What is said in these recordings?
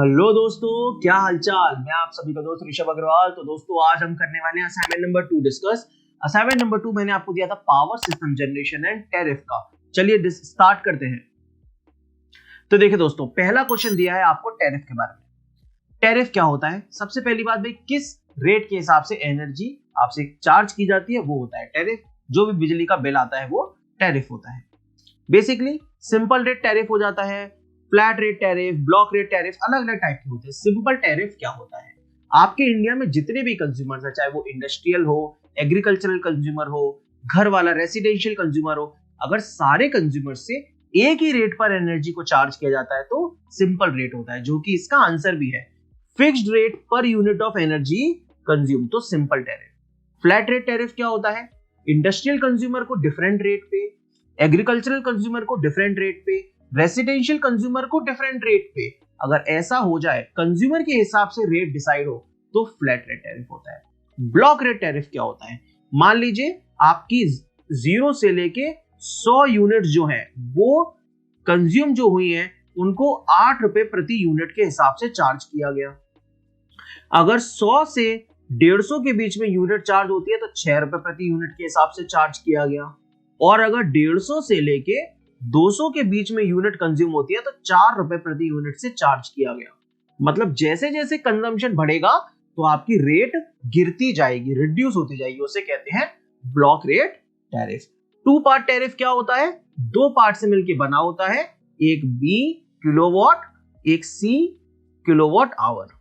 Hello दोस्तों, क्या हालचाल। मैं आप सभी का दोस्त ऋषभ अग्रवाल। तो दोस्तों आज हम करने वाले हैं assignment number 2 discuss. Assignment number 2 मैंने आपको दिया था power system generation and tariff का। चलिए स्टार्ट करते हैं। तो देखिए दोस्तों, पहला क्वेश्चन दिया है आपको टैरिफ के बारे में। टैरिफ क्या होता है? सबसे पहली बात भाई, किस रेट के हिसाब से एनर्जी आपसे चार्ज की जाती है वो होता है टैरिफ। जो भी बिजली का बिल आता है वो टैरिफ होता है। बेसिकली सिंपल रेट टैरिफ हो जाता है, flat rate tariff, block rate tariff, अलग अलग टाइप के होते हैं। सिंपल टैरिफ क्या होता है? आपके इंडिया में जितने भी कंज्यूमर्स है, चाहे वो इंडस्ट्रियल हो, एग्रीकल्चरल कंज्यूमर हो, घर वाला रेसिडेंशियल कंज्यूमर हो, अगर सारे कंज्यूमर से एक ही रेट पर एनर्जी को चार्ज किया जाता है तो सिंपल रेट होता है, जो कि इसका आंसर भी है। फिक्स्ड रेट पर यूनिट ऑफ एनर्जी कंज्यूम, तो simple tariff. Flat rate tariff क्या होता है? इंडस्ट्रियल कंज्यूमर को डिफरेंट रेट पे, एग्रीकल्चरल कंज्यूमर को डिफरेंट रेट पे, रेसिडेंशियल कंज्यूमर को डिफरेंट रेट पे, अगर ऐसा हो जाए कंज्यूमर के हिसाब से रेट डिसाइड हो तो फ्लैट रेट टैरिफ होता है। ब्लॉक रेट टैरिफ क्या होता है? मान लीजिए आपकी 0 से लेके 100 यूनिट जो है वो कंज्यूम जो हुई है उनको 8 रुपए प्रति यूनिट के हिसाब से चार्ज किया गया। अगर 100 से 150 के बीच में यूनिट चार्ज होती है तो 6 रुपए प्रति यूनिट के हिसाब से चार्ज किया गया। और अगर 150 से लेके 200 के बीच में यूनिट कंज्यूम होती है तो 4 रुपए प्रति यूनिट से चार्ज किया गया। मतलब जैसे जैसे कंजम्पशन बढ़ेगा तो आपकी रेट गिरती जाएगी, रिड्यूस होती जाएगी। उसे कहते हैं block rate tariff. 2 part tariff क्या होता है? 2 पार्ट से मिलकर बना होता है, एक बी किलोवाट, एक c kilowatt hour.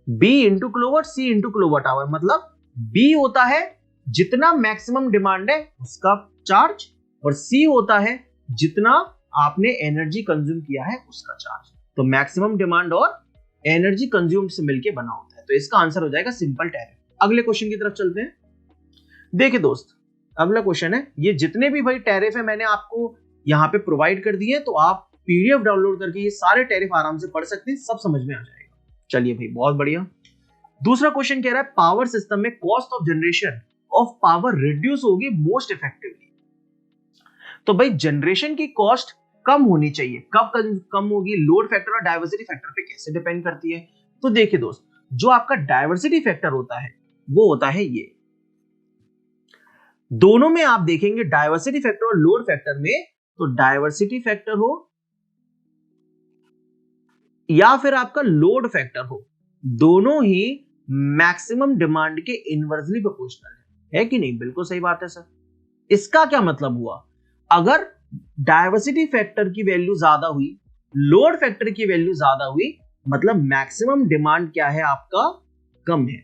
B into kilowatt, c into kilowatt hour. मतलब बी होता है जितना मैक्सिमम डिमांड है उसका चार्ज, और सी होता है जितना आपने एनर्जी कंज्यूम किया है उसका चार्ज। तो मैक्सिमम डिमांड और एनर्जी कंज्यूम से मिलके बना होता है। तो इसका आंसर हो जाएगा सिंपल टैरिफ। अगले क्वेश्चन की तरफ चलते हैं। देखिए दोस्त, अगला क्वेश्चन है, ये जितने भी भाई टैरिफ है मैंने आपको यहाँ पे प्रोवाइड कर दिए, तो आप पीडीएफ डाउनलोड करके ये सारे टैरिफ आराम से पढ़ सकते हैं, सब समझ में आ जाएगा। चलिए भाई, बहुत बढ़िया। दूसरा क्वेश्चन कह रहा है पावर सिस्टम में cost of generation of power reduce होगी मोस्ट इफेक्टिवली। तो भाई जनरेशन की कॉस्ट कम होनी चाहिए। कब कम होगी? लोड फैक्टर और डाइवर्सिटी फैक्टर पे कैसे डिपेंड करती है? तो देखिए दोस्त, जो आपका डाइवर्सिटी फैक्टर होता है वो होता है ये। दोनों में आप देखेंगे डाइवर्सिटी फैक्टर और लोड फैक्टर में, तो डाइवर्सिटी फैक्टर हो या फिर आपका लोड फैक्टर हो, दोनों ही मैक्सिमम डिमांड के इनवर्सली प्रोपोर्शनल है कि नहीं? बिल्कुल सही बात है सर। इसका क्या मतलब हुआ? अगर डाइवर्सिटी फैक्टर की वैल्यू ज्यादा हुई, लोड फैक्टर की वैल्यू ज्यादा हुई, मतलब मैक्सिमम डिमांड क्या है आपका? कम है।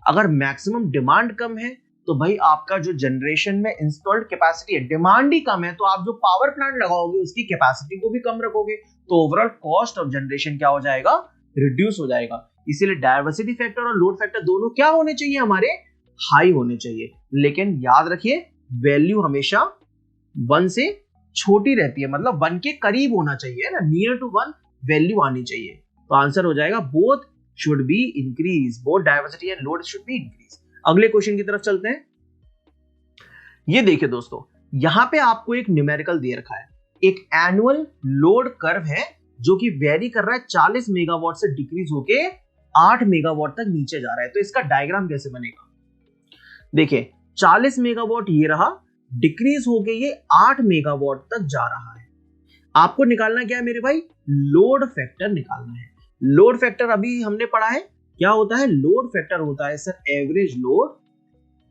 अगर मैक्सिमम डिमांड कम है तो भाई आपका जो जनरेशन में इंस्टॉल्ड कैपेसिटी है, डिमांड ही कम है, तो आप जो पावर प्लांट लगाओगे उसकी कैपेसिटी को भी कम रखोगे, तो ओवरऑल कॉस्ट ऑफ जनरेशन क्या हो जाएगा? रिड्यूस हो जाएगा। इसीलिए डाइवर्सिटी फैक्टर और लोड फैक्टर दोनों क्या होने चाहिए? हमारे हाई होने चाहिए। लेकिन याद रखिए, वैल्यू हमेशा 1 से छोटी रहती है, मतलब 1 के करीब होना चाहिए ना, नियर टू 1 वैल्यू आनी चाहिए। तो आंसर हो जाएगा both should be increase, both diversity and load should be increase. अगले क्वेश्चन की तरफ चलते हैं। ये देखिए दोस्तों, यहां पे आपको एक न्यूमेरिकल दे रखा है, एक एनुअल लोड कर्व है जो कि वेरी कर रहा है 40 मेगावाट से डिक्रीज होके 8 मेगावाट तक नीचे जा रहा है। तो इसका डायग्राम कैसे बनेगा? देखिए 40 मेगावाट ये रहा, डिक्रीज हो गई ये 8 मेगावाट तक जा रहा है। आपको निकालना क्या है मेरे भाई? लोड फैक्टर निकालना है। लोड फैक्टर अभी हमने पढ़ा है, क्या होता है? लोड फैक्टर होता है sir average load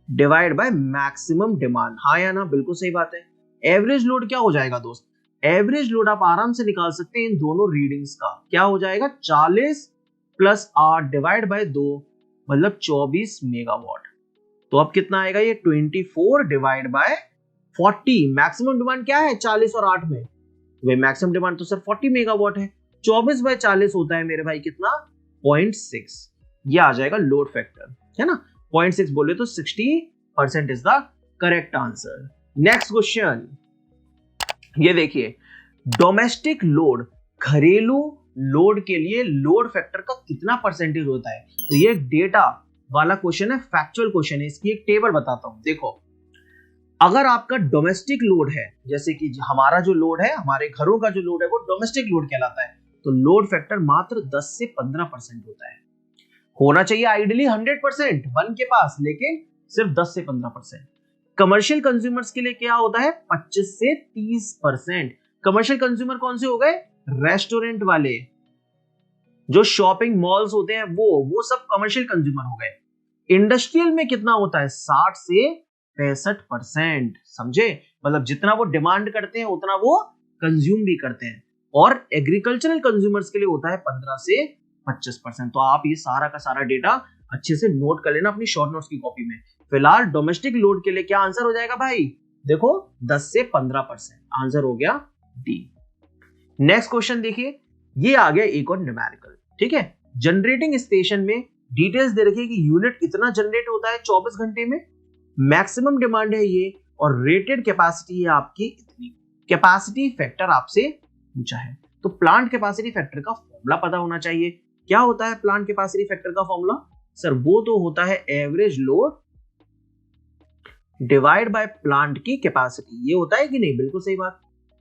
divide by maximum demand. हाँ या ना? बिल्कुल सही बात है। एवरेज लोड क्या हो जाएगा दोस्त? एवरेज लोड आप आराम से निकाल सकते हैं इन दोनों रीडिंग्स का। क्या हो जाएगा? 40 प्लस 8 डिवाइड बाय 2, मतलब 24 मेगावाट। तो अब कितना आएगा? ये 24 डिवाइड बाय 40। मैक्सिमम डिमांड क्या है 40 और 8 में? तो मैक्सिमम डिमांड तो सर 40 मेगावाट है। 24 बाय 40 होता है मेरे भाई कितना? 0.6। ये आ जाएगा लोड फैक्टर, है ना? 0.6 बोले तो 60% is the correct answer. Next question, ये देखिए, डोमेस्टिक लोड, घरेलू लोड के लिए लोड फैक्टर का कितना परसेंटेज होता है? तो ये डेटा वाला क्वेश्चन है, फैक्चुअल क्वेश्चन है। इसकी एक टेबल बताता हूं। देखो, अगर आपका डोमेस्टिक लोड है, जैसे कि हमारा जो लोड है, हमारे घरों का जो लोड है वो डोमेस्टिक लोड कहलाता है, तो लोड फैक्टर मात्र 10 से 15% होता है। होना चाहिए आइडियली 100% वन के पास, लेकिन सिर्फ 10 से 15%। कमर्शियल कंज्यूमर्स के लिए क्या होता है 25 से 30%। कमर्शियल कंज्यूमर कौन से हो गए, रेस्टोरेंट वाले, जो शॉपिंग मॉल्स होते हैं वो सब कमर्शियल कंज्यूमर हो गए। इंडस्ट्रियल में कितना होता है 60 से 65%, समझे, मतलब जितना वो डिमांड करते हैं उतना वो कंज्यूम भी करते हैं। और एग्रीकल्चरल कंज्यूमर्स के लिए होता है 15 से 25%। तो आप ये सारा का सारा डेटा अच्छे से नोट कर लेना अपनी शॉर्ट नोट्स की कॉपी में। फिलहाल डोमेस्टिक लोड के लिए क्या आंसर हो जाएगा भाई, देखो 10 से 15%, आंसर हो गया डी। नेक्स्ट क्वेश्चन देखिए, ये आ गया एक और न्यूमेरिकल, ठीक है। जनरेटिंग स्टेशन में डिटेल्स दे रखी है कि यूनिट इतना जनरेट होता है 24 घंटे में, मैक्सिमम डिमांड है ये, और रेटेड कैपेसिटी है आपकी इतनी। कैपेसिटी फैक्टर आपसे पूछा है, तो प्लांट कैपेसिटी फैक्टर का फॉर्मूला पता होना चाहिए। क्या होता है प्लांट कैपेसिटी फैक्टर का फॉर्मूला, सर वो तो होता है average load divide by plant की कैपेसिटी। ये होता है कि नहीं, बिल्कुल सही बात।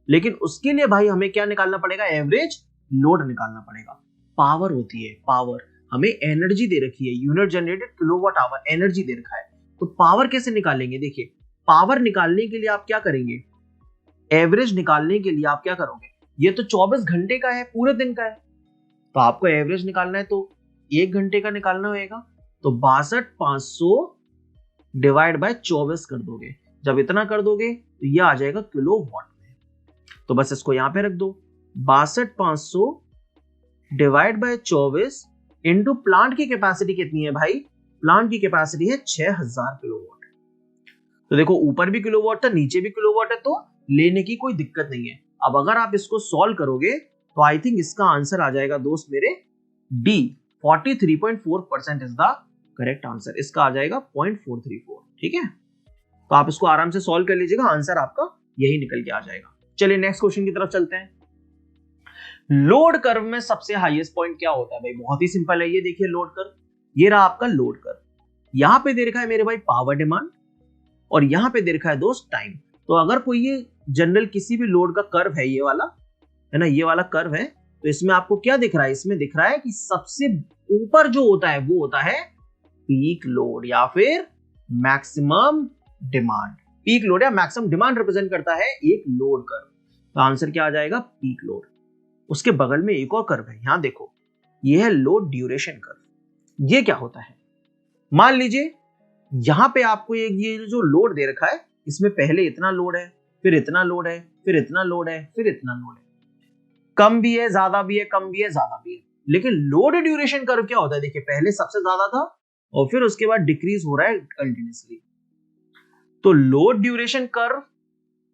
लेकिन उसके लिए भाई हमें क्या निकालना पड़ेगा, एवरेज लोड निकालना पड़ेगा। पावर होती है, पावर हमें एनर्जी दे रखी है, unit generated kilowatt hour energy दे रखा है। तो पावर कैसे निकालेंगे, देखिए पावर निकालने के लिए आप क्या करेंगे, एवरेज निकालने के लिए आप क्या करोगे, ये तो 24 घंटे का है, पूरे दिन का है, तो आपको एवरेज निकालना है तो 1 घंटे का निकालना होगा। तो 62,500 डिवाइड बाय 24 कर दोगे, जब इतना कर दोगे तो ये आ जाएगा किलोवाट में। तो बस इसको यहां पे रख दो, 62,500 डिवाइड बाय 24 इंटू प्लांट की कैपेसिटी कितनी है भाई, प्लांट की कैपेसिटी है 6000 किलोवाट। तो देखो ऊपर भी किलोवाट था, नीचे भी किलोवाट है, तो लेने की कोई दिक्कत नहीं है। अब अगर आप इसको सॉल्व करोगे तो आई थिंक इसका आंसर आ जाएगा दोस्त मेरे D, 43.4% is the correct answer. इसका आ जाएगा 0.434, ठीक है। तो आप इसको आराम से सॉल्व कर लीजिएगा, आंसर आपका यही निकल के आ जाएगा। चलिए नेक्स्ट क्वेश्चन की तरफ चलते हैं। लोड कर्व में सबसे हाईएस्ट पॉइंट क्या होता है भाई, बहुत ही सिंपल है, ये देखिए लोड कर्व, ये रहा आपका लोड कर्व। यहां पे दे रखा है मेरे भाई पावर डिमांड, और यहां पे दे रखा है दोस्त टाइम। तो अगर कोई ये जनरल किसी भी लोड का कर्व है, ये वाला है ना, ये वाला कर्व है, तो इसमें आपको क्या दिख रहा है, इसमें दिख रहा है कि सबसे ऊपर जो होता है वो होता है पीक लोड या फिर मैक्सिमम डिमांड। पीक लोड या मैक्सिमम डिमांड रिप्रेजेंट करता है एक लोड कर्व, तो आंसर क्या आ जाएगा पीक लोड। उसके बगल में एक और कर्व है, यहां देखो, ये है लोड ड्यूरेशन कर्व। ये क्या होता है, मान लीजिए यहां पे आपको ये जो लोड दे रखा है, इसमें पहले इतना लोड है, फिर इतना लोड है, फिर इतना लोड है, फिर इतना लोड है, कम भी है, ज्यादा भी है, कम भी है, ज्यादा भी है। लेकिन लोड ड्यूरेशन कर्व क्या होता है, देखिए पहले सबसे ज्यादा था और फिर उसके बाद डिक्रीज हो रहा है कंटिन्यूअसली। तो load duration curve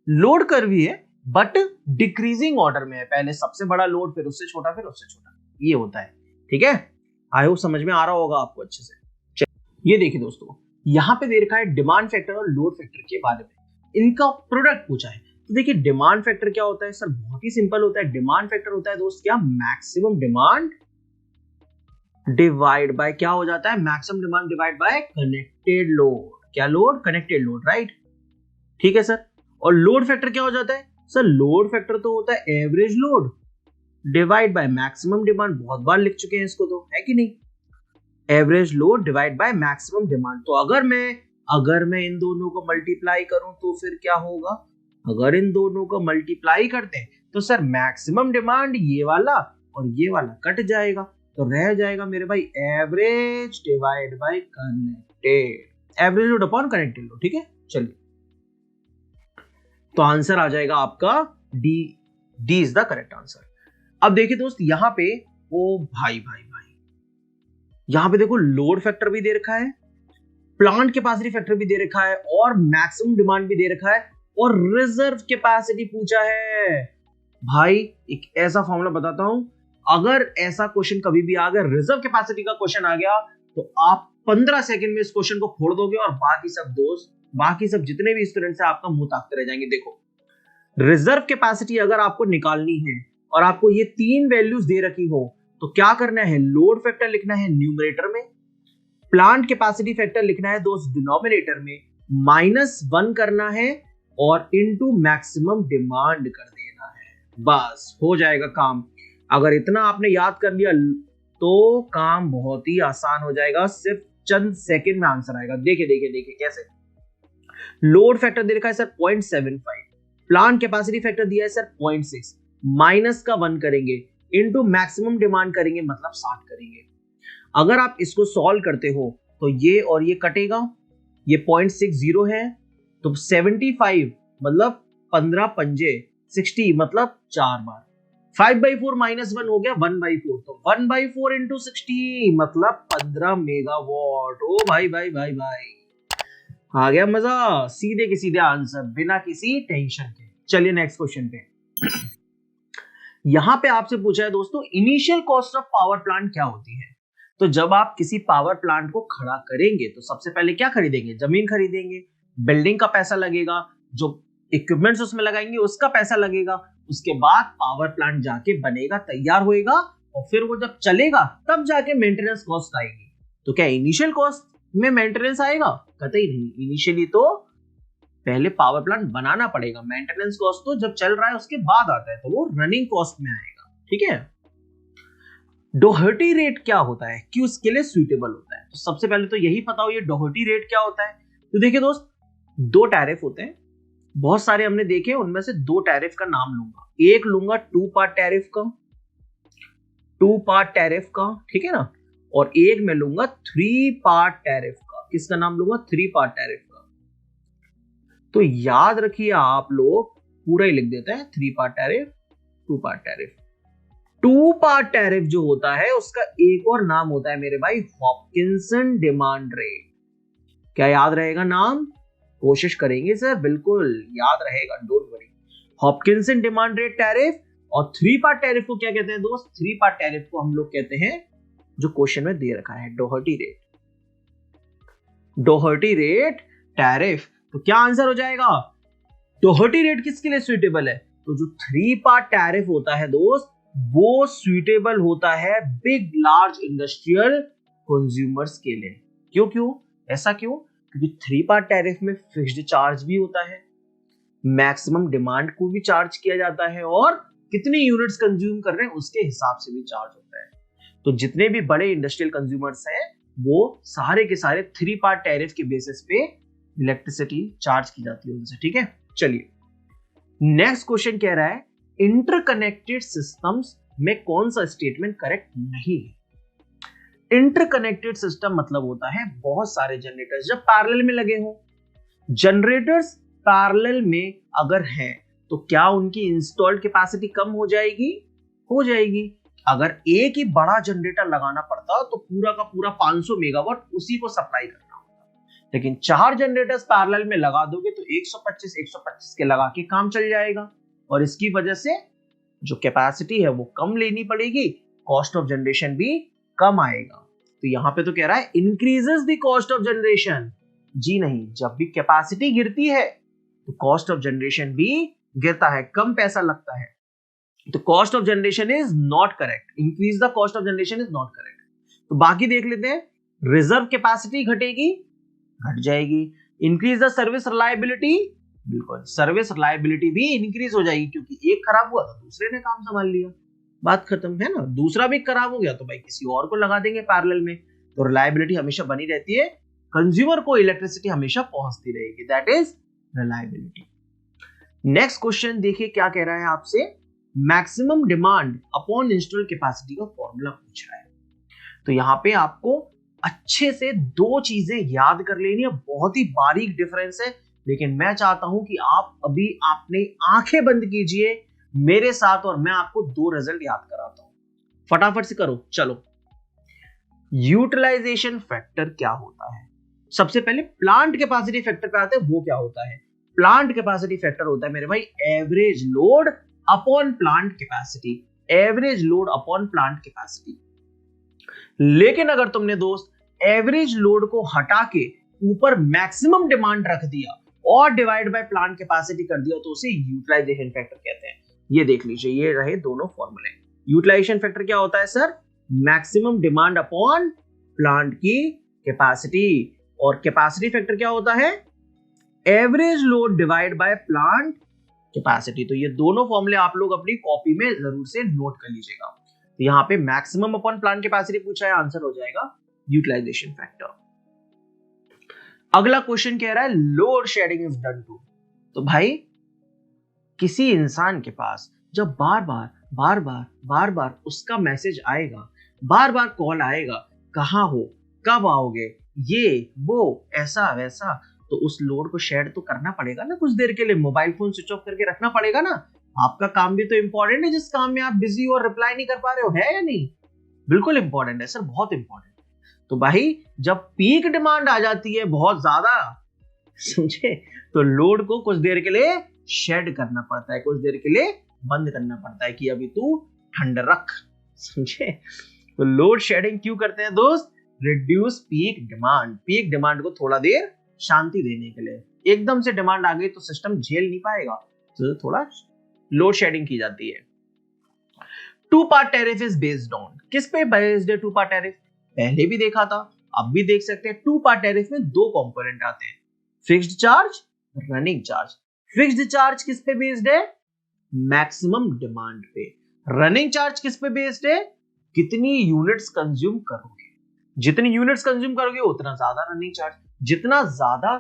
load curve ही है बट डिक्रीजिंग ऑर्डर में है, पहले सबसे बड़ा लोड, फिर उससे छोटा, फिर उससे छोटा, ये होता है, ठीक है। आई होप समझ में आ रहा होगा आपको अच्छे से। ये देखिए दोस्तों, यहां पे दे रखा है डिमांड फैक्टर और लोड फैक्टर के बारे में, इनका प्रोडक्ट पूछा है। तो देखिए डिमांड फैक्टर क्या होता है सर, बहुत ही सिंपल होता है। डिमांड फैक्टर होता है दोस्त क्या, मैक्सिमम डिमांड डिवाइड बाय क्या हो जाता है, maximum demand divide bye connected load. क्या लोड, कनेक्टेड लोड, राइट, ठीक है सर। और लोड फैक्टर क्या हो जाता है सर, लोड फैक्टर तो होता है average load divide by maximum demand, बहुत बार लिख चुके हैं इसको तो, है कि नहीं, average load divide by maximum demand. तो अगर मैं इन दोनों को मल्टीप्लाई करूं तो फिर क्या होगा, अगर इन दोनों को मल्टीप्लाई करते हैं तो सर मैक्सिमम डिमांड ये वाला और ये वाला कट जाएगा, तो रह जाएगा मेरे भाई average divide by connected, average load upon connected load, ठीक है। चलिए तो आंसर आ जाएगा आपका D, D is the correct answer. अब देखिए दोस्त यहां पे, ओ भाई भाई भाई, यहां पे देखो लोड फैक्टर भी दे रखा है, प्लांट कैपेसिटी फैक्टर भी दे रखा है, और मैक्सिमम डिमांड भी दे रखा है, और रिजर्व कैपेसिटी पूछा है। भाई एक ऐसा फॉर्मूला बताता हूं, अगर ऐसा क्वेश्चन कभी भी आ गया, रिजर्व कैपेसिटी का क्वेश्चन आ गया, तो आप 15 सेकंड में इस क्वेश्चन को फोड़ दोगे और बाकी सब दोस्त, बाकी सब जितने भी स्टूडेंट्स हैं आपका मुंह ताकते रह जाएंगे। देखो रिजर्व कैपेसिटी अगर आपको निकालनी है और आपको ये 3 वैल्यूज दे रखी हो, तो क्या करना है, लोड फैक्टर लिखना है न्यूमरेटर में, प्लांट कैपेसिटी फैक्टर लिखना है दोस्त डिनोमिनेटर में, -1 करना है और इनटू मैक्सिमम डिमांड कर देना है, बस हो जाएगा काम। अगर इतना आपने याद कर लिया तो काम बहुत ही आसान हो जाएगा, सिर्फ चंद सेकंड में आंसर आएगा। देखिए देखिए देखिए कैसे। लोड फैक्टर दे रखा है सर 0.75, प्लांट कैपेसिटी फैक्टर दिया है सर 0.6, माइनस का 1 करेंगे, इनटू मैक्सिमम डिमांड करेंगे, मतलब 60 करेंगे। अगर आप इसको सॉल्व करते हो तो ये और ये कटेगा, ये 0.60 है, तो 75 मतलब 15 पंजे 60 मतलब 4 बार, 5/4 माइनस 1 हो गया 1/4, तो 1/4 इंटू 60 मतलब 15 मेगावाट। ओ भाई भाई भाई भाई, आ गया मजा, सीधे के सीधे आंसर बिना किसी टेंशन के। चलिए नेक्स्ट क्वेश्चन पे। यहां पे आपसे पूछा है दोस्तों, initial cost of power plant क्या होती है। तो जब आप किसी पावर प्लांट को खड़ा करेंगे तो सबसे पहले क्या खरीदेंगे, जमीन खरीदेंगे, बिल्डिंग का पैसा लगेगा, जो इक्विपमेंट्स उसमें लगाएंगे उसका पैसा लगेगा, उसके बाद पावर प्लांट जाके बनेगा, तैयार होएगा, और फिर वो जब चलेगा तब जाके मेंटेनेंस कॉस्ट आएगी। तो क्या इनिशियल कॉस्ट में मेंटेनेंस आएगा, कतई नहीं। इनिशियली तो पहले पावर प्लांट बनाना पड़ेगा, मेंटेनेंस कॉस्ट तो जब चल रहा है उसके बाद आता है, तो वो रनिंग कॉस्ट में आएगा। ठीक है। डोहर्टी रेट क्या होता है, क्यों इसके लिए सुइटेबल होता है, तो सबसे पहले तो यही पता हो ये डोहर्टी रेट क्या होता है। तो देखिए दोस्त, 2 टैरिफ होते हैं, बहुत सारे हमने देखे, उनमें से 2 टैरिफ का नाम लूंगा। एक लूंगा 2 पार्ट टैरिफ का, 2 पार्ट टैरिफ का, ठीक है ना, और एक मैं लूंगा 3 पार्ट टैरिफ का। किसका नाम लूंगा, 3 पार्ट टैरिफ का। तो याद रखिए आप लोग, पूरा ही लिख देते हैं, 3 part tariff, 2 part tariff. 2 part tariff जो होता है उसका एक और नाम होता है मेरे भाई, हॉपकिंसन डिमांड रेट। क्या याद रहेगा नाम, कोशिश करेंगे सर, बिल्कुल याद रहेगा, don't worry. Hopkinson demand rate tariff. और 3 पार्ट टैरिफ को क्या कहते हैं दोस्त, 3 पार्ट टैरिफ को हम लोग कहते हैं, जो क्वेश्चन में दे रखा है, Doherty rate. Doherty rate tariff. तो क्या आंसर हो जाएगा, डोहर्टी रेट किसके लिए सुइटेबल है, तो जो 3 पार्ट टैरिफ होता है दोस्त, वो सुइटेबल होता है बिग लार्ज इंडस्ट्रियल कंज्यूमर्स के लिए। क्यों क्यों ऐसा क्यों, क्योंकि 3 पार्ट टैरिफ में फिक्स्ड चार्ज भी होता है, मैक्सिमम डिमांड को भी चार्ज किया जाता है, और कितने यूनिट्स कंज्यूम कर रहे हैं उसके हिसाब से भी चार्ज होता है। तो जितने भी बड़े इंडस्ट्रियल कंज्यूमर्स हैं वो सारे के सारे 3 पार्ट टैरिफ के बेसिस पे इलेक्ट्रिसिटी चार्ज की जाती है उनसे। ठीक है। चलिए नेक्स्ट क्वेश्चन कह रहा है, इंटरकनेक्टेड सिस्टम्स में कौन सा स्टेटमेंट करेक्ट नहीं है। इंटरकनेक्टेड सिस्टम मतलब होता है बहुत सारे जनरेटर्स जब पैरेलल में लगे हों। जनरेटर्स पैरेलल में अगर हैं तो क्या उनकी इंस्टॉल्ड कैपेसिटी कम हो जाएगी, हो जाएगी। अगर एक ही बड़ा जनरेटर लगाना पड़ता तो पूरा का पूरा 500 मेगावाट उसी को सप्लाई करना होता, लेकिन 4 जनरेटर्स पैरेलल में लगा दोगे तो 125 के लगा के काम चल जाएगा, और इसकी वजह से जो कैपेसिटी है वो कम लेनी पड़ेगी, कॉस्ट ऑफ जनरेशन भी कम आएगा। तो यहां पे तो कह रहा है increases the cost of generation. जी नहीं, जब भी कैपेसिटी गिरती है तो कॉस्ट ऑफ जनरेशन भी गिरता है, कम पैसा लगता है। तो cost of generation is not correct, increase the cost of generation is not correct. तो बाकी देख लेते हैं, रिजर्व कैपेसिटी घटेगी, घट जाएगी। इंक्रीज द सर्विस रिलायबिलिटी, बिल्कुल सर्विस रिलायबिलिटी भी इंक्रीज हो जाएगी, क्योंकि एक खराब हुआ तो दूसरे ने काम संभाल लिया, बात खत्म है ना। दूसरा भी खराब हो गया तो भाई किसी और को लगा देंगे पैरेलल में, तो रिलायबिलिटी हमेशा बनी रहती है, कंज्यूमर को इलेक्ट्रिसिटी हमेशा पहुंचती रहेगी, that is reliability. Next question देखिए क्या कह रहा है आपसे, maximum demand upon installed capacity का फॉर्मूला पूछ रहा है। तो यहां पे आपको अच्छे से 2 चीजें याद कर लेनी है, बहुत ही बारीक डिफरेंस है, लेकिन मैं चाहता हूं कि आप अभी आपने आंखें बंद कीजिए मेरे साथ और मैं आपको 2 रिजल्ट याद कराता हूं, फटाफट से करो। चलो, यूटिलाइजेशन फैक्टर क्या होता है, सबसे पहले प्लांट कैपेसिटी फैक्टर पे आते हैं, वो क्या होता है। प्लांट कैपेसिटी फैक्टर होता है मेरे भाई average load upon plant capacity, average load upon plant capacity. लेकिन अगर तुमने दोस्त एवरेज लोड को हटा के ऊपर मैक्सिमम डिमांड रख दिया और डिवाइड बाय प्लांट कैपेसिटी कर दिया तो उसे यूटिलाइजेशन फैक्टर कहते हैं। ये देख लीजिए, ये रहे दोनों फॉर्मूले। यूटिलाइजेशन फैक्टर क्या होता है sir, maximum demand upon plant की कैपेसिटी, और कैपेसिटी फैक्टर क्या होता है, average load divide by plant capacity. तो ये दोनों फॉर्मूले आप लोग अपनी कॉपी में जरूर से नोट कर लीजिएगा। तो यहाँ पे मैक्सिमम अपॉन प्लांट कैपेसिटी पूछा है, आंसर हो जाएगा यूटिलाइजेशन फैक्टर। अगला क्वेश्चन कह रहा है load shedding is done to. तो भाई किसी इंसान के पास जब बार बार उसका मैसेज आएगा, बार बार कॉल आएगा, कहाँ हो, कब आओगे, ये वो ऐसा वैसा, तो उस लोड को शेयर तो करना पड़ेगा ना कुछ देर के लिए, मोबाइल फोन स्विच ऑफ करके रखना पड़ेगा ना। आपका काम भी तो इंपॉर्टेंट है, जिस काम में आप बिजी हो और रिप्लाई नहीं कर पा रहे हो, है या नहीं? बिल्कुल इंपॉर्टेंट है सर, बहुत इंपॉर्टेंट। तो भाई जब पीक डिमांड आ जाती है बहुत ज्यादा, समझे, तो लोड को कुछ देर के लिए शेड करना पड़ता है, कुछ देर के लिए बंद करना पड़ता है कि अभी तू ठंड रख, समझे। तो लोड शेडिंग क्यों करते हैं दोस्त? Reduce peak demand, peak demand को थोड़ा देर शांति देने के लिए। एकदम से डिमांड आ गई तो सिस्टम झेल नहीं पाएगा, तो थोड़ा लोड शेडिंग की जाती है। Two part tariff is based on, किस पे बेस्ड है टू पार्ट टैरिफ? पहले भी देखा था, अब भी देख सकते हैं। टू पार्ट टैरिफ में दो कंपोनेंट आते हैं, fixed charge, running charge. Fixed charge किस पे बेस्ड है? मैक्सिमम डिमांड पे। रनिंग चार्ज किस पे बेस्ड है? कितनी यूनिट्स कंज्यूम करोगे, जितनी यूनिट्स कंज्यूम करोगे उतना ज्यादा रनिंग चार्ज। जितना ज्यादा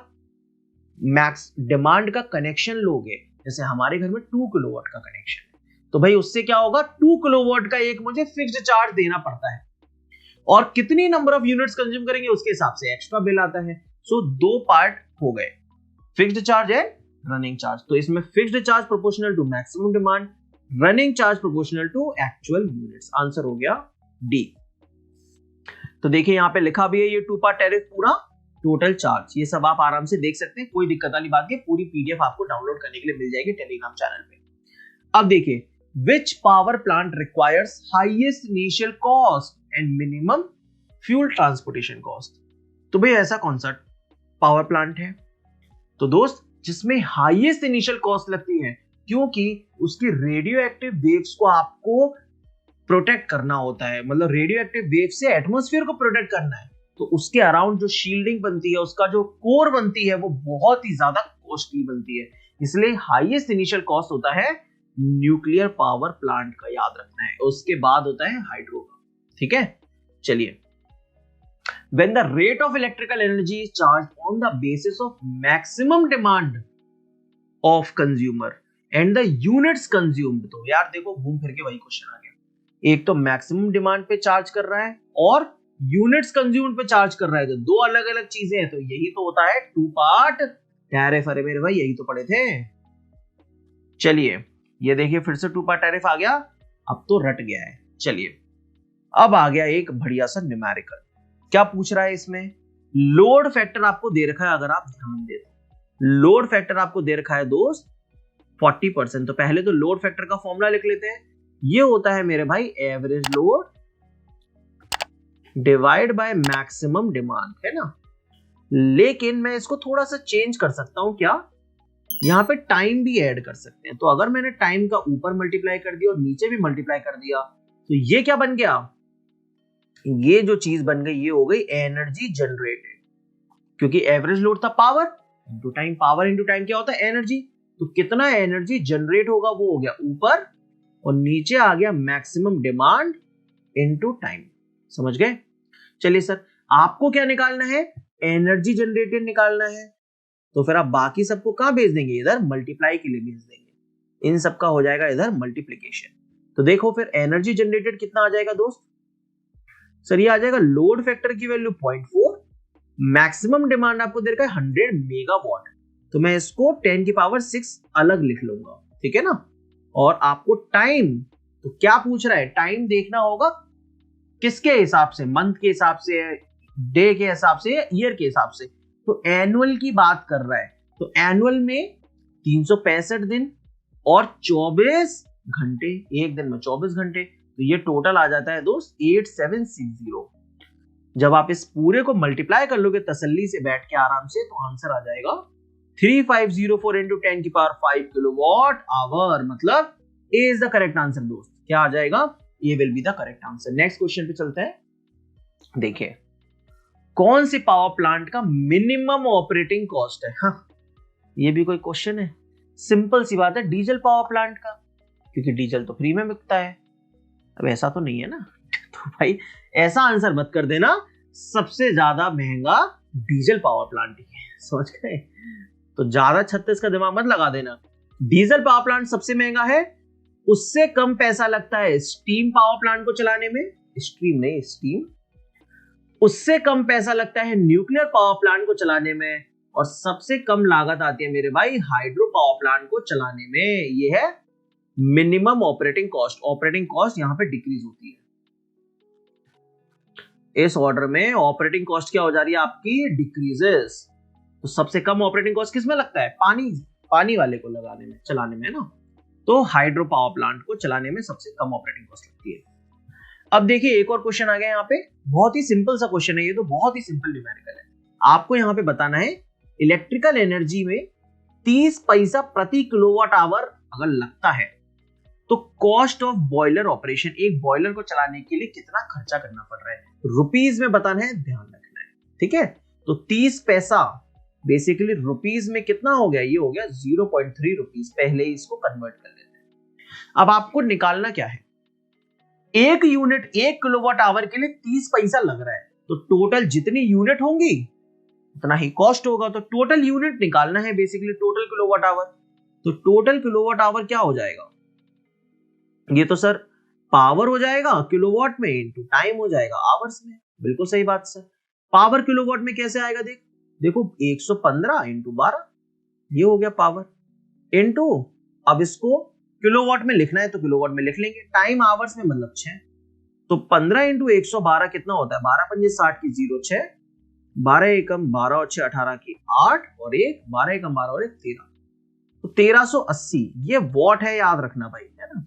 मैक्स डिमांड का कनेक्शन लोगे, जैसे हमारे घर में 2 किलोवाट का कनेक्शन है, तो भाई उससे क्या होगा, 2 किलोवाट का एक मुझे फिक्स्ड चार्ज देना पड़ता है, और कितनी नंबर ऑफ यूनिट्स कंज्यूम करेंगे उसके हिसाब से एक्स्ट्रा बिल आता है। सो दो पार्ट हो गए, फिक्स्ड चार्ज है, रनिंग चार्ज। तो इसमें fixed charge proportional to maximum demand, running charge proportional to actual units. Answer हो गया डी। तो देखिए यहाँ पे लिखा भी है ये टू पार्ट टैरिफ पूरा, टोटल चार्ज, ये सब आप आराम से देख सकते हैं, कोई दिक्कत वाली बात नहीं। पूरी पीडीएफ आपको डाउनलोड करने के लिए मिल जाएगी टेलीग्राम चैनल पे। अब देखिए, which power plant requires highest initial cost and minimum fuel transportation cost? तो भाई ऐसा कौन सा पावर प्लांट है तो दोस्त जिसमें हाईएस्ट इनिशियल कॉस्ट लगती है, क्योंकि उसकी रेडियो एक्टिव वेव्स को आपको प्रोटेक्ट करना होता है, मतलब रेडियो एक्टिव वेव से एटमॉस्फेयर को प्रोटेक्ट करना है, तो उसके अराउंड जो शील्डिंग बनती है, उसका जो कोर बनती है, वो बहुत ही ज्यादा कॉस्टली बनती है। इसलिए हाईएस्ट इनिशियल कॉस्ट होता है न्यूक्लियर पावर प्लांट का, याद रखना है। उसके बाद होता है हाइड्रो का, ठीक है। चलिए, when the rate of electrical energy is charged on the basis of maximum demand of consumer and the units consumed, तो यार देखो घूम फिर के वही क्वेश्चन आ गया, एक तो मैक्सिमम डिमांड पे चार्ज कर रहा है और यूनिट्स कंज्यूम्ड पे चार्ज कर रहा है, तो दो अलग अलग चीजें हैं, तो यही तो होता है टू पार्ट टैरिफ। अरे मेरे भाई यही तो पढ़े थे। चलिए ये देखिए फिर से टू पार्ट टैरिफ आ गया, अब तो रट गया है। चलिए अब आ गया एक बढ़िया सा न्यूमेरिकल। क्या पूछ रहा है इसमें? लोड फैक्टर आपको दे रखा है, अगर आप ध्यान दे तो लोड फैक्टर आपको दे रखा है दोस्त 40%। तो पहले तो लोड फैक्टर का फॉर्मूला लिख लेते हैं, ये होता है मेरे भाई average load divide by maximum demand, है ना। लेकिन मैं इसको थोड़ा सा चेंज कर सकता हूं, क्या? यहां पे टाइम भी ऐड कर सकते हैं। तो अगर मैंने टाइम का ऊपर मल्टीप्लाई कर दिया और नीचे भी मल्टीप्लाई कर दिया, तो ये क्या बन गया? ये जो चीज बन गई ये हो गई एनर्जी जनरेटेड, क्योंकि एवरेज लोड था power into time, power into time क्या होता है? एनर्जी। तो कितना एनर्जी जनरेट होगा वो हो गया ऊपर, और नीचे आ गया मैक्सिमम डिमांड इनटू टाइम। समझ गए? चलिए सर, आपको क्या निकालना है? एनर्जी जनरेटेड निकालना है। तो फिर आप बाकी सबको कहां भेज देंगे? इधर मल्टीप्लाई के लिए भेज देंगे। इन सबका हो जाएगा इधर मल्टीप्लीकेशन। तो देखो फिर एनर्जी जनरेटेड कितना आ जाएगा दोस्त? सर ये आ जाएगा लोड फैक्टर की वैल्यू 0.4, मैक्सिमम डिमांड आपको दे रखा है 100 मेगावाट, तो मैं इसको 10 की पावर 6 अलग लिख लूंगा, ठीक है ना। और आपको टाइम, तो क्या पूछ रहा है? टाइम देखना होगा किसके हिसाब से? मंथ के हिसाब से, डे के हिसाब से, ईयर के हिसाब से। तो एनुअल की बात कर रहा है, तो एनुअल में 365 दिन और 24 घंटे, एक दिन में 24 घंटे, तो ये टोटल आ जाता है दोस्त 8760। जब आप इस पूरे को मल्टीप्लाई कर लोगे तसल्ली से बैठ के आराम से, तो आंसर आ जाएगा 3504 इंटू 10 की पावर 5 किलोवाट आवर, मतलब A is the correct answer दोस्त। क्या आ जाएगा? A will be the correct answer. Next question पे चलते हैं। देखिए कौन सी पावर प्लांट का मिनिमम ऑपरेटिंग कॉस्ट है? हाँ, ये भी कोई क्वेश्चन है? सिंपल सी बात है, डीजल पावर प्लांट का, क्योंकि डीजल तो फ्री में बिकता है। अब ऐसा तो नहीं है ना तो भाई ऐसा आंसर मत कर देना, सबसे ज्यादा महंगा डीजल पावर प्लांट ही है, समझ गए। तो ज्यादा 36 का दिमाग मत लगा देना। डीजल पावर प्लांट सबसे महंगा है, उससे कम पैसा लगता है स्टीम पावर प्लांट को चलाने में, स्ट्रीम नहीं स्टीम। उससे कम पैसा लगता है न्यूक्लियर पावर प्लांट को चलाने में, और सबसे कम लागत आती है मेरे भाई हाइड्रो पावर प्लांट को चलाने में। ये है minimum operating cost. Operating cost यहां पे डिक्रीज होती है। इस ऑर्डर में ऑपरेटिंग कॉस्ट क्या हो जा रही है आपकी, डिक्रीजेस। तो सबसे कम ऑपरेटिंग कॉस्ट किसमें लगता है, पानी वाले को लगाने में, चलाने में ना। तो हाइड्रो पावर प्लांट को चलाने में सबसे कम ऑपरेटिंग कॉस्ट लगती है। अब देखिए एक और क्वेश्चन आ गया यहाँ पे, बहुत ही सिंपल सा क्वेश्चन है ये, तो बहुत ही सिंपल न्यूमेरिकल है। आपको यहाँ पे बताना है इलेक्ट्रिकल एनर्जी में 30 पैसा प्रति किलोवाट आवर अगर लगता है तो कॉस्ट ऑफ बॉयलर ऑपरेशन, एक बॉयलर को चलाने के लिए कितना खर्चा करना पड़ रहा है, रुपीज में बताना है, ध्यान रखना है, ठीक है। तो 30 पैसा बेसिकली रुपीज में कितना हो गया, ये हो गया 0.3 रुपीज। पहले ही इसको कन्वर्ट कर लेते हैं। अब आपको निकालना क्या है, एक यूनिट 1 किलोवाट आवर के लिए 30 पैसा लग रहा है, तो टोटल जितनी यूनिट होंगी उतना ही कॉस्ट होगा। तो टोटल यूनिट निकालना है बेसिकली, टोटल किलोवाट आवर। तो टोटल किलोवाट आवर क्या हो जाएगा, ये तो सर पावर हो जाएगा किलोवाट में इनटू टाइम हो जाएगा आवर्स में। बिल्कुल सही बात सर। पावर किलोवाट में कैसे आएगा, देखो 115 इंटू 12 ये हो गया पावर, इंटू अब इसको किलोवाट में लिखना है तो किलोवाट में लिख लेंगे, टाइम आवर्स में मतलब 6। तो 15 इंटू 112 कितना होता है, 12 पंजे 60 की 0 6, 12 एकम 12 और 6 18 की 8 और 1, 12 एकम 12 और 1 13। तो 1380 ये वॉट है, याद रखना भाई, है ना,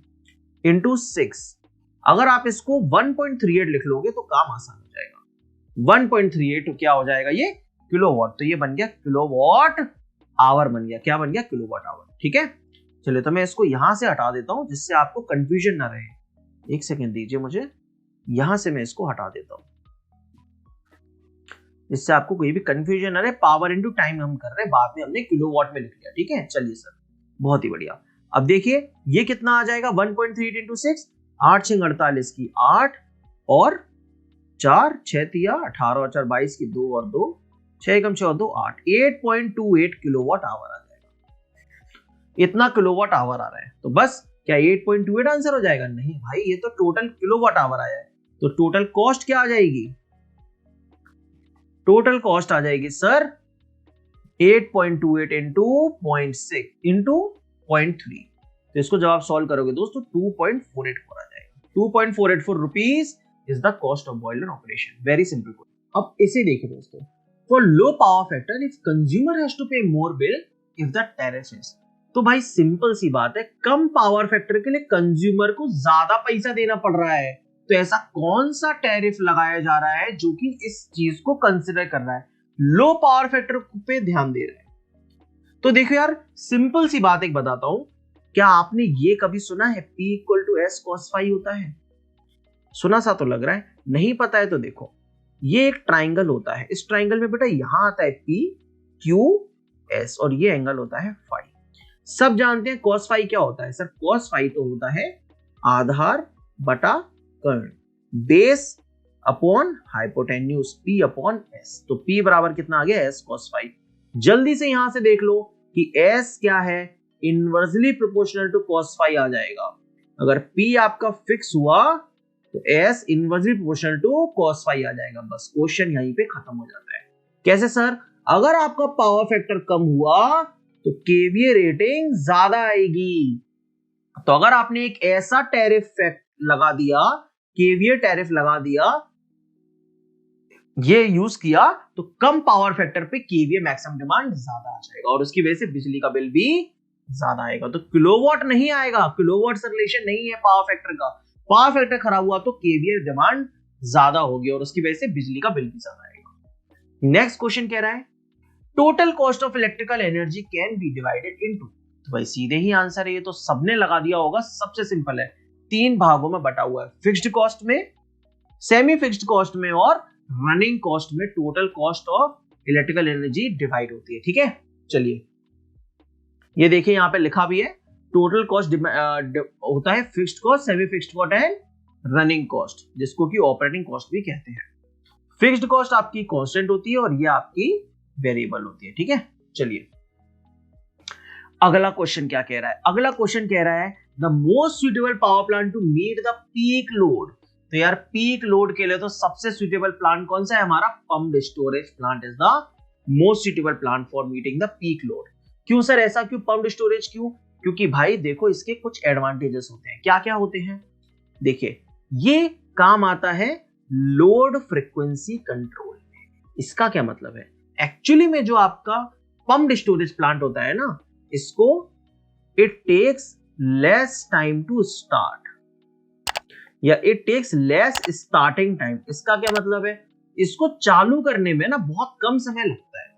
इंटू 6। अगर आप इसको 1.38 लिख लोगे तो काम आसान हो जाएगा। 1.38 तो क्या हो जाएगा, ये किलोवाट। तो ये बन गया किलोवाट आवर बन गया, क्या बन गया, किलोवाट आवर, ठीक है। चलिए तो मैं इसको यहां से हटा देता हूं जिससे आपको कंफ्यूजन ना रहे। एक सेकंड दीजिए मुझे, यहां से मैं इसको हटा देता हूं जिससे आपको कोई भी कंफ्यूजन ना रहे। पावर इंटू टाइम हम कर रहे हैं, बाद में हमने किलोवाट में लिख लिया, ठीक है। चलिए सर, बहुत ही बढ़िया। अब देखिए ये कितना आ जाएगा, 1.38 इंटू 6, 8 6 48 की 8 और 4 6 तिया 18 और 4 22 की 2 और 2, 6 एकम 6 और 2 8, 8.28 किलोवाट आवर आ जाएगा। इतना किलोवाट आवर आ रहा है, तो बस क्या 8.28 आंसर हो जाएगा, नहीं भाई, ये तो टोटल किलोवाट आवर आया है। तो टोटल कॉस्ट क्या आ जाएगी, टोटल कॉस्ट आ जाएगी सर 8.28 इंटू 0.6 इंटू 0.3। तो इसको जब आप सॉल्व करोगे दोस्तों 2.484 आ जाएगा। 2.484 rupees is the cost of boiler operation. Very simple. अब इसे देखिए दोस्तों, for low power factor if consumer has to pay more bill if the tariff is. तो भाई सिंपल सी बात है, कम पावर फैक्टर के लिए कंज्यूमर को ज्यादा पैसा देना पड़ रहा है। तो ऐसा कौन सा टैरिफ लगाया जा रहा है जो कि इस चीज को कंसिडर कर रहा है, लो पावर फैक्टर पे ध्यान दे रहा है। तो देखो यार, सिंपल सी बात एक बताता हूं, क्या आपने ये कभी सुना है P = S cos phi होता है? सुना सा तो लग रहा है, नहीं पता है तो देखो, ये एक ट्राइंगल होता है। इस ट्राइंगल में बेटा यहां आता है P Q S और ये एंगल होता है फाई। सब जानते हैं cos phi क्या होता है सर, cos phi तो होता है आधार बटा कर्ण, base upon hypotenuse P upon S। तो P बराबर कितना आ गया, S cos phi। जल्दी से यहां से देख लो कि S क्या है, inversely proportional to cos phi आ जाएगा। अगर P आपका फिक्स हुआ तो S inversely proportional to cos phi आ जाएगा। बस क्वेश्चन यहीं पे खत्म हो जाता है। कैसे सर, अगर आपका पावर फैक्टर कम हुआ तो केवीए रेटिंग ज्यादा आएगी। तो अगर आपने एक ऐसा टैरिफ लगा दिया, केवीए टैरिफ लगा दिया, ये यूज किया, तो कम पावर फैक्टर पे केवीए मैक्सिमम डिमांड ज्यादा आ जाएगा और उसकी वजह से बिजली का बिल भी ज्यादा आएगा। तो किलोवाट नहीं आएगा, किलोवाट से रिलेशन नहीं है पावर फैक्टर का। पावर फैक्टर खराब हुआ तो केवीए डिमांड ज्यादा होगी और उसकी वजह से बिजली का बिल भी ज्यादा आएगा। नेक्स्ट क्वेश्चन कह रहा है total cost of electrical energy can be divided into. तो भाई सीधे ही आंसर है, ये तो सबने लगा दिया होगा, सबसे सिंपल है। 3 भागों में बटा हुआ है, फिक्स्ड कॉस्ट में, सेमी फिक्स्ड कॉस्ट में और रनिंग कॉस्ट में total cost of electrical energy divide होती है, ठीक है। चलिए ये देखिए यहां पे लिखा भी है, टोटल कॉस्ट होता है fixed cost, semi fixed cost and running cost, जिसको कि ऑपरेटिंग कॉस्ट भी कहते हैं। फिक्स्ड कॉस्ट आपकी कांस्टेंट होती है और ये आपकी वेरिएबल होती है। ठीक है, चलिए अगला क्वेश्चन क्या कह रहा है। अगला क्वेश्चन कह रहा है the most suitable power plant to meet the peak load. तो यार पीक लोड के लिए तो सबसे सुटेबल प्लांट कौन सा है हमारा, pumped storage plant is the most suitable plant for meeting the peak load. क्यों सर ऐसा क्यों, पम्प्ड स्टोरेज क्यों? क्योंकि भाई देखो इसके कुछ एडवांटेजेस होते हैं। क्या क्या होते हैं, देखिए ये काम आता है लोड फ्रीक्वेंसी कंट्रोल में। इसका क्या मतलब है, एक्चुअली में जो आपका पम्प्ड स्टोरेज प्लांट होता है ना, इसको it takes less time to start या it takes less starting time. इसका क्या मतलब है, इसको चालू करने में ना बहुत कम समय लगता है।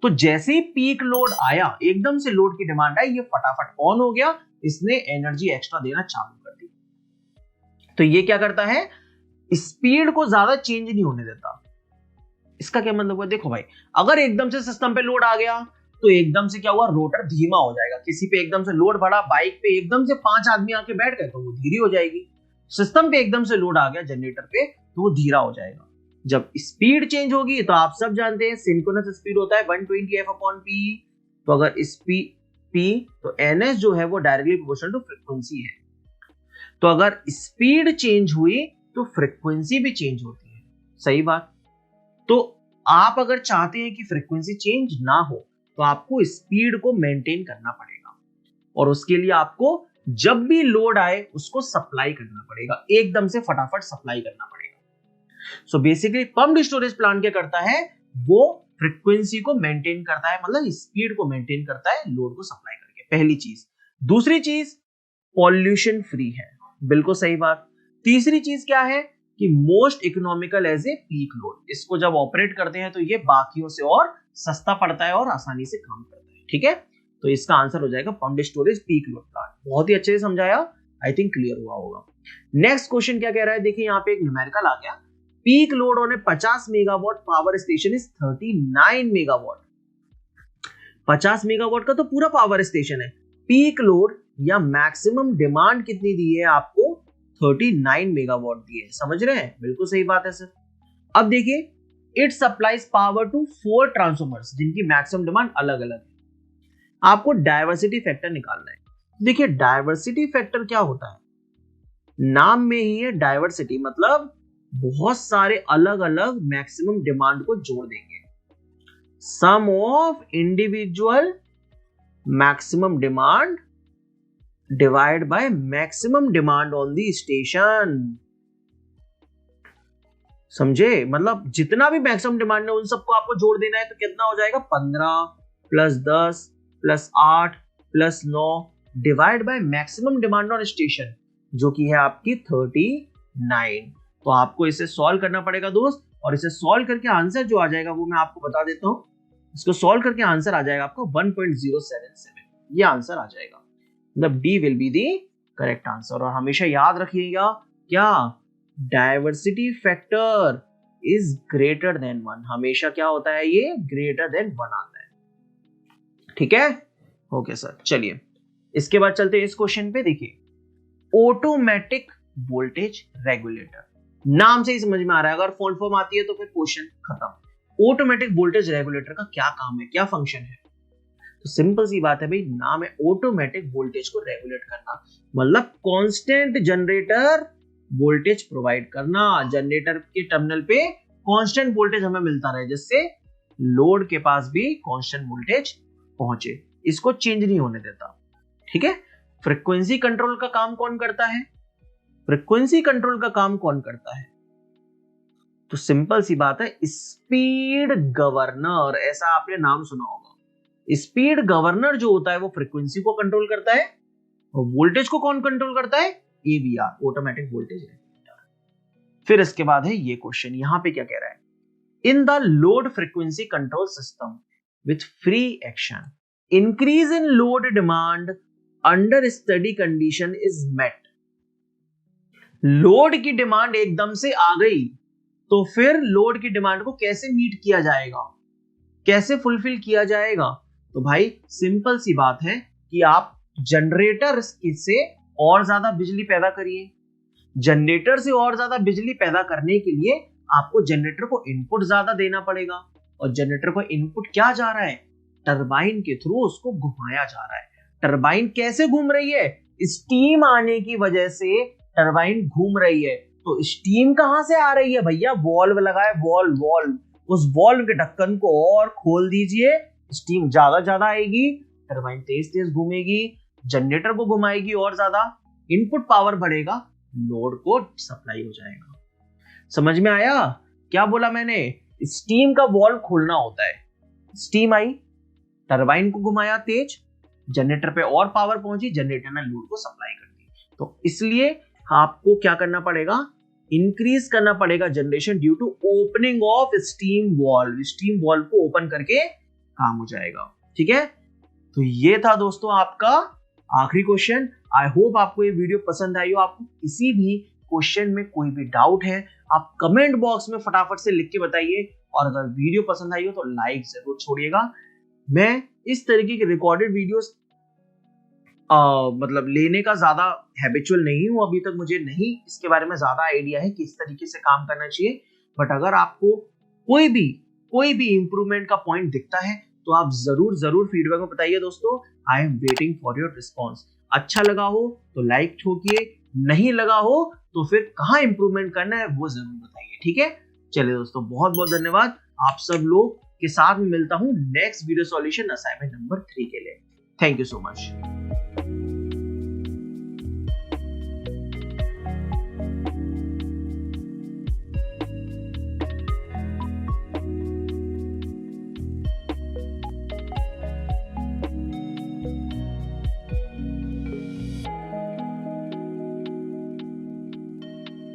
तो जैसे ही पीक लोड आया, एकदम से लोड की डिमांड आई, ये फटाफट ऑन हो गया, इसने एनर्जी एक्स्ट्रा देना चालू कर दी। तो ये क्या करता है, स्पीड को ज्यादा चेंज नहीं होने देता। इसका क्या मतलब हुआ, देखो भाई अगर एकदम से सिस्टम पे लोड आ गया तो एकदम से क्या हुआ, रोटर धीमा हो जाएगा। किसी पे एकदम से लोड बढ़ा, बाइक पे एकदम से 5 आदमी आके बैठ गए तो वो धीरे हो जाएगी। सिस्टम पे एकदम से लोड आ गया जनरेटर पे तो वो धीरा हो जाएगा। जब स्पीड चेंज होगी तो आप सब जानते हैं सिंक्रोनस स्पीड होता है 120 f/p। तो अगर p तो ns जो है वो डायरेक्टली प्रोपोर्शनल टू फ्रीक्वेंसी है। तो अगर स्पीड चेंज हुई तो फ्रीक्वेंसी भी चेंज होती है, सही बात। तो आप अगर चाहते हैं कि फ्रीक्वेंसी चेंज ना हो तो आपको स्पीड को मेंटेन करना पड़ेगा, और उसके लिए आपको जब भी लोड आए उसको सप्लाई करना पड़ेगा, एकदम से फटाफट सप्लाई करना पड़ेगा। So basically pumped storage plant क्या करता है, वो फ्रीक्वेंसी को मेंटेन करता है, मतलब स्पीड को मेंटेन करता है लोड को सप्लाई करके, पहली चीज। दूसरी चीज पॉल्यूशन फ्री है, बिल्कुल सही बात। तीसरी चीज क्या है कि most economical as a peak load. इसको जब ऑपरेट करते हैं तो ये बाकियों से और सस्ता पड़ता है और आसानी से काम करता है। ठीक है, तो इसका आंसर हो जाएगा pumped storage peak load plant. बहुत ही अच्छे से समझाया, आई थिंक क्लियर हुआ होगा। नेक्स्ट क्वेश्चन क्या कह रहा है, देखिए यहाँ पे एक न्यूमेरिकल आ गया। Peak load on A 50 megawatt power station is 39 megawatt. 50 megawatt का तो पूरा पावर स्टेशन है। पीक लोड या मैक्सिमम डिमांड कितनी दी है आपको, 39 मेगावाट दी है। समझ रहे हैं, बिल्कुल सही बात है सर। अब देखिए it supplies power to 4 transformers जिनकी मैक्सिमम डिमांड अलग अलग है। आपको डायवर्सिटी फैक्टर निकालना है। देखिए डायवर्सिटी फैक्टर क्या होता है, नाम में ही है डायवर्सिटी, मतलब बहुत सारे अलग अलग मैक्सिमम डिमांड को जोड़ देंगे। Sum of individual maximum demand divide by maximum demand on the station. समझे, मतलब जितना भी मैक्सिमम डिमांड है उन सबको आपको जोड़ देना है। तो कितना हो जाएगा, 15 + 10 + 8 + 9 divide by maximum demand on station, जो कि है आपकी 39। तो आपको इसे सॉल्व करना पड़ेगा दोस्त, और इसे सॉल्व करके आंसर जो आ जाएगा वो मैं आपको बता देता हूं। इसको सॉल्व करके आंसर आ जाएगा आपको 1.077। ये आंसर आ जाएगा, मतलब D will be the correct answer. और हमेशा याद रखिएगा क्या, diversity factor is greater than 1। हमेशा क्या होता है, ये ग्रेटर देन 1 आता है। ठीक है, ओके सर। चलिए इसके बाद चलते हैं इस क्वेश्चन पे। देखिए ऑटोमेटिक वोल्टेज रेगुलेटर, नाम से ही समझ में आ रहा है, अगर फुल फॉर्म आती है तो फिर क्वेश्चन खत्म। ऑटोमेटिक वोल्टेज रेगुलेटर का क्या काम है, क्या फंक्शन है? तो सिंपल सी बात है भाई, नाम है ऑटोमेटिक वोल्टेज को रेगुलेट करना, मतलब कांस्टेंट जनरेटर वोल्टेज प्रोवाइड करना। जनरेटर के टर्मिनल पे कांस्टेंट वोल्टेज हमें मिलता रहे, जिससे लोड के पास भी कांस्टेंट वोल्टेज पहुंचे, इसको चेंज नहीं होने देता। ठीक है, फ्रीक्वेंसी कंट्रोल का काम कौन करता है? फ्रीक्वेंसी कंट्रोल का काम कौन करता है? तो सिंपल सी बात है, स्पीड गवर्नर। ऐसा आपने नाम सुना होगा। स्पीड गवर्नर जो होता है वो फ्रीक्वेंसी को कंट्रोल करता है, और वोल्टेज को कौन कंट्रोल करता है? AVR, automatic voltage regulator. फिर इसके बाद है ये क्वेश्चन, यहां पे क्या कह रहा है, in the load frequency control system with free action increase in load demand under study condition is met. Load की डिमांड एकदम से आ गई तो फिर लोड की डिमांड को कैसे मीट किया जाएगा, कैसे फुलफिल किया जाएगा? तो भाई सिंपल सी बात है कि आप जनरेटर से और ज्यादा बिजली पैदा करिए। जनरेटर से और ज्यादा बिजली पैदा करने के लिए आपको जनरेटर को इनपुट ज्यादा देना पड़ेगा, और जनरेटर को इनपुट क्या जा रहा है, टरबाइन के थ्रू उसको घुमाया जा रहा है। टरबाइन कैसे घूम रही है, स्टीम आने की वजह से टरबाइन घूम रही है। तो स्टीम कहां से आ रही है भैया, वॉल्व लगा है, वॉल्व, उस वॉल्व के ढक्कन को और खोल दीजिए, स्टीम ज्यादा आएगी, टरबाइन तेज घूमेगी, जनरेटर को घुमाएगी और ज्यादा, इनपुट पावर बढ़ेगा, लोड को सप्लाई हो जाएगा। समझ में आया क्या बोला मैंने? स्टीम का वॉल्व खोलना होता है, स्टीम आई, टरबाइन को घुमाया तेज, जनरेटर पे और पावर पहुंची, जनरेटर ने लोड को सप्लाई कर दी। तो इसलिए आपको क्या करना पड़ेगा, इंक्रीज करना पड़ेगा generation due to opening of steam valve. Steam valve को ओपन करके काम हो जाएगा। ठीक है, तो ये था दोस्तों आपका आखिरी क्वेश्चन। आई होप आपको ये वीडियो पसंद आई हो। आपको किसी भी क्वेश्चन में कोई भी डाउट है आप कमेंट बॉक्स में फटाफट से लिख के बताइए, और अगर वीडियो पसंद आई हो तो लाइक जरूर छोड़िएगा। मैं इस तरीके के रिकॉर्डेड वीडियोस मतलब लेने का ज्यादा हैबिचुअल नहीं हूं, अभी तक मुझे नहीं इसके बारे में ज्यादा आइडिया है किस तरीके से काम करना चाहिए। बट अगर आपको कोई भी इंप्रूवमेंट का पॉइंट दिखता है तो आप जरूर फीडबैक में बताइए दोस्तों। I am waiting for your response. अच्छा लगा हो तो लाइक ठोकिए, नहीं लगा हो तो फिर कहाँ इंप्रूवमेंट करना है वो जरूर बताइए। ठीक है, चलिए दोस्तों, बहुत बहुत धन्यवाद। आप सब लोग के साथ में मिलता हूँ next video solution assignment number 3 के लिए। Thank you so much.